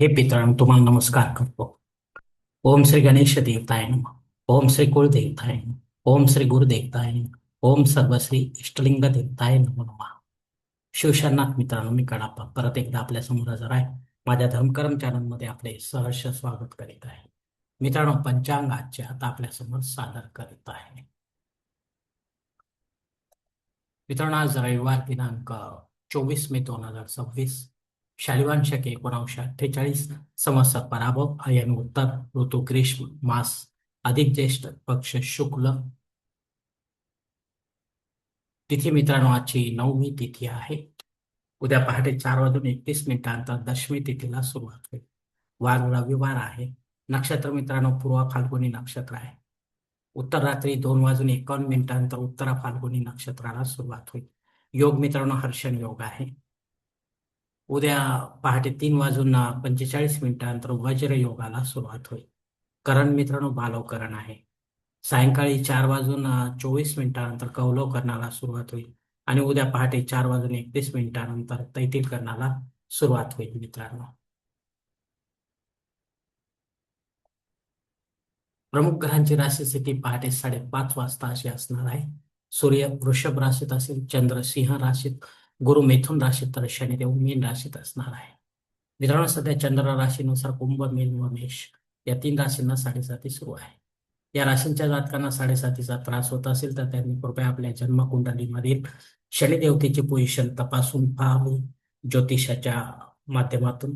हे पितरांनो तुम्हाला नमस्कार करतो. ओम श्री गणेश देवताय नमः. ओम श्री कुलदेवताय नमः. ओम श्री गुरुदेवताय नमः. ओम सर्वश्री इष्टलिंग देवताय नमो नमः. शिवशरणात मित्रांनो, मी कडाप्पा परत एकदा आपल्या समोर हजर आहे. माझ्या धर्मकर्म चॅनलमध्ये आपले सहर्ष स्वागत करीत आहे. मित्रांनो, पंचांग आजचे आता आपल्या समोर सादर करीत आहे. मित्रांनो, आज रविवार दिनांक 24 मे 2026, शालिवान शके 1948, संवत्सर पराभव, अयन उत्तर, ऋतू ग्रीष्म, मास अधिक ज्येष्ठ, पक्ष शुक्ल, तिथी मित्रांनो आजची नवमी तिथी आहे. उद्या पहाटे 4:31 दशमी तिथीला सुरुवात होईल. वार रविवार आहे. नक्षत्र मित्रांनो पूर्व फाल्गुनी नक्षत्र आहे. उत्तर रात्री 2:51 उत्तरा फाल्गुनी नक्षत्राला सुरुवात होईल. योग मित्रांनो हर्षण योग आहे. उद्या पहाटे 3:45 वज्र योगाला सुरुवात होईल. करण मित्रांनो बालव करण आहे. सायंकाळी 4:24 कौलव करणाला सुरुवात होईल आणि उद्या पहाटे 4:31 तैतिल करणाला सुरुवात होईल मित्रांनो. प्रमुख ग्रहांची राशी स्थिती पहाटे 5:30 अशी असणार आहे. सूर्य वृषभ राशीत असेल, चंद्र सिंह राशीत, गुरु मिथुन राशीत, तर शनिदेव मीन राशीत असणार आहे. मित्रांनो सध्या चंद्र राशीनुसार कुंभ, मीन व मेष या तीन राशींना साडेसाती सुरू आहे. या राशींच्या जातकांना साडेसातीचा त्रास होत असेल तर त्यांनी कृपया आपल्या जन्मकुंडलीमधील शनिदेवतेची पोझिशन तपासून पाहावी ज्योतिषाच्या माध्यमातून.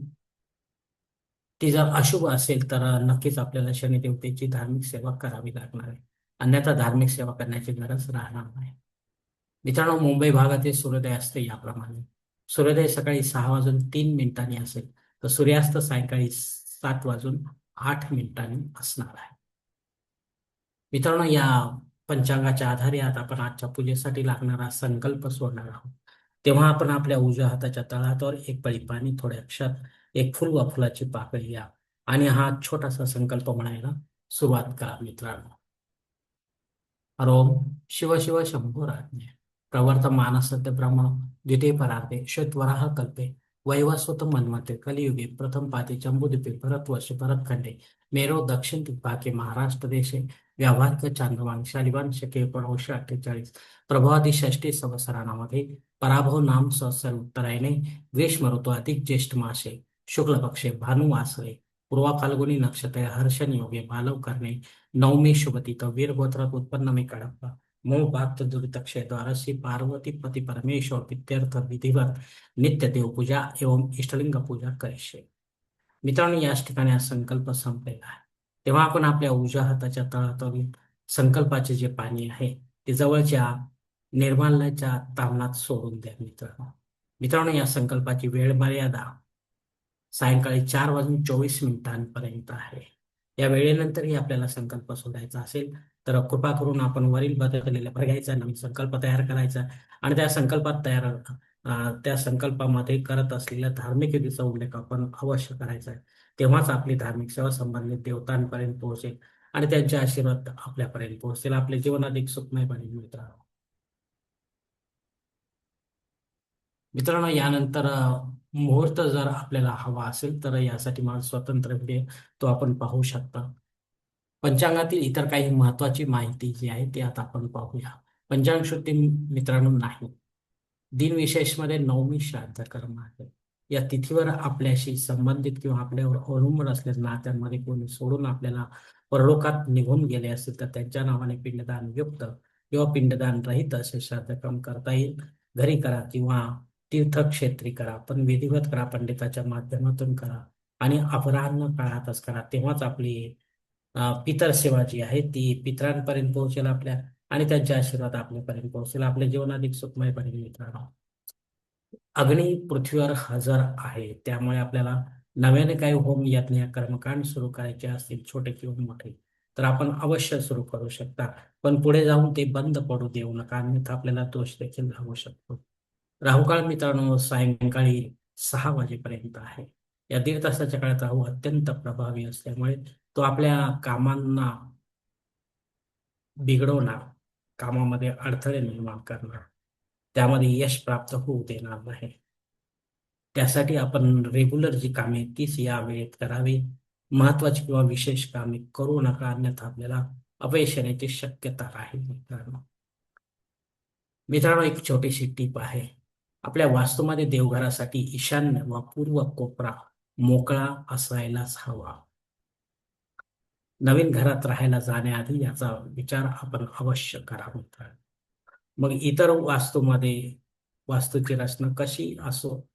ती जर अशुभ असेल तर नक्कीच आपल्याला शनिदेवतेची धार्मिक सेवा करावी लागणार आहे. अन्यथा धार्मिक सेवा करण्याची गरज राहणार नाही. मित्रांनो, मुंबई भागातील सूर्योदय असते याप्रमाणे. सूर्योदय सकाळी 6:03 असेल तर सूर्यास्त सायंकाळी 7:08 असणार आहे. मित्रांनो, या पंचांगाच्या आधारे आता आपण आजच्या पूजेसाठी लागणारा संकल्प सोडणार आहोत. तेव्हा आपण आपल्या उजव्या हाताच्या तळहातावर एक पळी पाणी, थोड्या अक्षात, एक फुल वा फुलाची पाकळी घ्या आणि हा छोटासा संकल्प म्हणायला सुरुवात करा मित्रांनो. हरोम शिव शिव शंभुराज्ञे प्रवर्तमानसद्य ब्रह्म द्वितीय परार्धे श्वेतवराह कल्पे वैवस्वत मन्वते कलियुगे प्रथम पाते जम्बूद्वीपे भरतवर्षे भरतखंडे मेरो दक्षिण दिग्भागे महाराष्ट्र देशे व्यावहारिक चांद्रमान शालिवान शके 1948 प्रभावादी षष्टी संवत्सरामध्ये पराभव नाम संवत्सर उत्तरायणे ग्रीष्म ऋतू अधिक ज्येष्ठ मासे शुक्ल पक्षे भानुवासरे पूर्वा फाल्गुनी नक्षत्रे हर्षण योगे बालव करणे नवमी शुभतिथ वीरगोत्रात उत्पन्न में कड़प्पा मोह भक्त दुरित क्षय द्वारा श्री पार्वती पति परमेश्वर विद्यार्थ विधिवत नित्य देव पूजा एवं इष्टलिंग पूजा करिष्ये. मित्रांनो, याच ठिकाणी हा संकल्प संपलेला आहे. तेव्हा आपण आपल्या उजव्या हाताच्या तळहातावरील संकल्पाचे जे पाणी आहे ते जवळच्या निर्माल्याच्या तामणात सोडून द्या मित्रांनो. मित्रांनो, या संकल्पाची वेळ मर्यादा सायंकाळी 4:24 आहे. या वेळेनंतरही आपल्याला संकल्प सोडायचा असेल तर कृपा करून आपण वरील बदललेल्या पर्यायाचा नवीन संकल्प तयार करायचा आणि त्या संकल्पामध्ये करत असलेल्या धार्मिक विधीचा उल्लेख आपण अवश्य करायचा आहे. तेव्हाच आपली धार्मिक सेवा संबंधित देवतांपर्यंत पोहोचेल आणि त्यांचे आशीर्वाद आपल्यापर्यंत पोहोचेल. आपले जीवन अधिक सुखमय बनेल मित्रांनो. मित्रांनो, यानंतर मुहूर्त जर आपल्याला हवा असेल तर यासाठी मला स्वतंत्र व्हिडिओ तो आपण पाहू शकता. पंचांगातील इतर काही महत्वाची माहिती जी आहे ती आता आपण पाहूया. पंचांग शुद्धी मित्रांनो नाही. दिनविशेषमध्ये नवमी श्राद्ध कर्म आहे. या तिथीवर आपल्याशी संबंधित किंवा आपल्यावर अवलंबून असलेल्या नात्यांमध्ये कोणी सोडून आपल्याला परलोकात निघून गेले असतील तर त्यांच्या नावाने पिंडदान युक्त किंवा पिंडदान रहित असे श्राद्धक्रम करता येईल. घरी करा किंवा तीर्थक्षेत्री करा, पण विधिवत करा, पंडिताच्या माध्यमातून करा आणि अपराह्न काळातच करा. तेव्हाच आपली पितर सेवा जी आहे ती पितरांपर्यंत पोहोचेल आपल्या आणि त्यांचे आशीर्वाद आपल्यापर्यंत पोहोचेल. आपले जीवन अधिक सुखमय बनेल मित्रांनो. अग्नी पृथ्वीवर हजर आहे, त्यामुळे आपल्याला नव्याने काही होम यज्ञ या कर्मकांड सुरू करायचे असतील छोटे किंवा मोठे तर आपण अवश्य सुरू करू शकता, पण पुढे जाऊन ते बंद पडू देऊ नका, अन्यथा आपल्याला दोष देखील लागू शकतो. राहुकाळ मित्रांनो सायंकाळी 6 वाजेपर्यंत आहे. या 1.5 तासाच्या काळात राहू अत्यंत प्रभावी असल्यामुळे तो आपल्या कामांना बिघडवणार, कामामध्ये अडथळे निर्माण करणार, त्यामध्ये यश प्राप्त होऊ देणार नाही. त्यासाठी आपण रेग्युलर जी कामे आहेत तीच या वेळेत करावी. महत्वाची किंवा विशेष कामे करू नका, अन्यथा आपल्याला अपयश येण्याची शक्यता राहील मित्रांनो. मित्रांनो, एक छोटीशी टीप आहे. आपल्या वास्तूमध्ये देवघरासाठी ईशान्य व पूर्व कोपरा मोकळा असायलाच हवा. नवीन घरात राहायला जाण्याआधी याचा विचार आपण अवश्य करा मित्रांनो. मग इतर वास्तूची रचना कशी असो,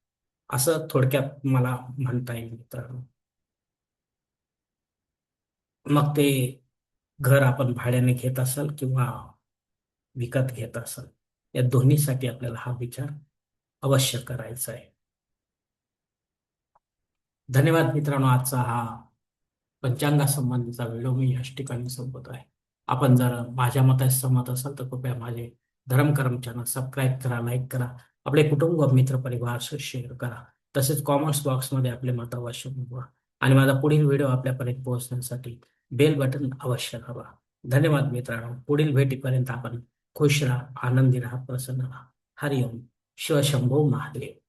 असं थोडक्यात मला म्हणता येईल मित्रांनो. मग ते घर आपण भाड्याने घेत असाल किंवा विकत घेत असाल, या दोन्हीसाठी आपल्याला हा विचार अवश्य करायचा आहे. धन्यवाद मित्रांनो. आजचा हा पंचांगासंबंधीचा व्हिडिओ मी याच ठिकाणी संपवत आहे. आपण जर माझ्या मताशी सहमत असाल तर कृपया माझे धर्मकरम चॅनल सबस्क्राईब करा, लाईक करा, आपले कुटुंब मित्र परिवाराशी शेअर करा. तसेच कॉमेंट्स बॉक्समध्ये आपले मत अवश्य नोंदवा आणि माझा पुढील व्हिडिओ आपल्यापर्यंत पोहोचण्यासाठी बेल बटन अवश्य दाबा. धन्यवाद मित्रांनो. पुढील भेटीपर्यंत आपण खुश राहा, आनंदी राहा, प्रसन्न राहा. हरिओम. शिवशंभो महादेव.